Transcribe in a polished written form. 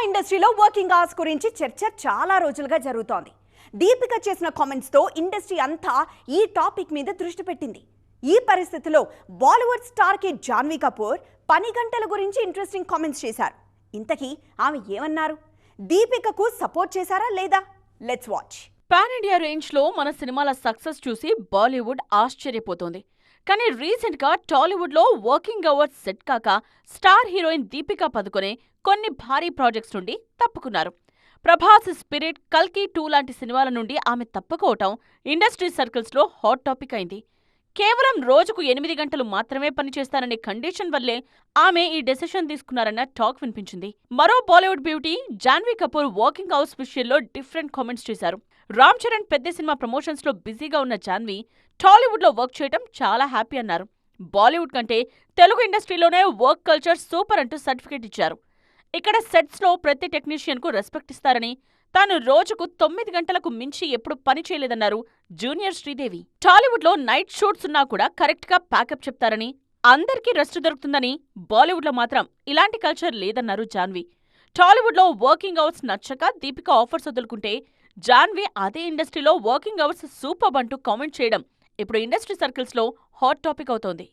ఇండస్ట్రీలో working hours గురించి చర్చ చాలా రోజులుగా జరుగుతోంది. దీపిక చేసిన కామెంట్స్ తో ఇండస్ట్రీ అంతా ఈ టాపిక్ మీద దృష్టి పెట్టింది. ఈ పరిస్థితిలో బాలీవుడ్ స్టార్ కిడ్ జాన్వీ కపూర్ పని గంటల గురించి ఇంట్రెస్టింగ్ కామెంట్స్ చేశారు. ఇంతకీ ఆమె ఏమన్నారు? దీపికకు సపోర్ట్ చేశారా లేదా? Let's watch. Pan India range లో మన సినిమాల సక్సెస్ చూసి బాలీవుడ్ ఆశ్చర్యపోతోంది. కానీ రీసెంట్ గా టాలీవుడ్ లో వర్కింగ్ అవర్స్ సెట్ కాక స్టార్ హీరోయిన్ దీపికా పదుకొనే కొన్ని భారీ ప్రాజెక్ట్స్ నుండి తప్పుకున్నారు. ప్రభాస్ స్పిరిట్, కల్కి 2 లాంటి సినిమాల నుండి ఆమె తప్పుకోవటం ఇండస్ట్రీ సర్కిల్స్ లో హాట్ టాపిక్ అయింది. కేవలం రోజుకు 8 గంటలు మాత్రమే పనిచేస్తాననే కండిషన్ వల్లే ఆమె ఈ డెసిషన్ తీసుకున్నారన్న టాక్ వినిపించింది. మరో Bollywood beauty Janhvi Kapoor working hours విషయంలో డిఫరెంట్ కామెంట్స్ చేశారు. రామ్ చరణ్ పెద్ద సినిమా ప్రమోషన్స్ లో బిజీగా ఉన్న జాన్వీ టాలీవుడ్ లో వర్క్ చేయటం చాలా హ్యాపీ అన్నారు. బాలీవుడ్ కంటే తెలుగు ఇండస్ట్రీలోనే వర్క్ కల్చర్ సూపర్ అంటూ సర్టిఫికేట్ ఇచ్చారు. ఇక్కడ సెట్స్ లో ప్రతి టెక్నీషియన్ కు రెస్పెక్ట్ ఇస్తారని, తాను రోజుకు 9 గంటలకు మించి ఎప్పుడు పని చేయలేదన్నారు జూనియర్ శ్రీదేవి. టాలీవుడ్ లో నైట్ షూట్స్ ఉన్నా కూడా కరెక్ట్ గా ప్యాకప్ చెప్తారని, అందరికీ రెస్ట్ దొరుకుతుందని, బాలీవుడ్ లో మాత్రం ఇలాంటి కల్చర్ లేదన్నారు జాన్వీ. టాలీవుడ్ లో వర్కింగ్ అవర్స్ నచ్చక దీపిక ఆఫర్స్ వదులుకుంటే, జాన్వీ అదే ఇండస్ట్రీలో వర్కింగ్ అవర్స్ సూపర్ అంటూ కామెంట్ చేయడం ఇప్పుడు ఇండస్ట్రీ సర్కిల్స్ లో హాట్ టాపిక్ అవుతోంది.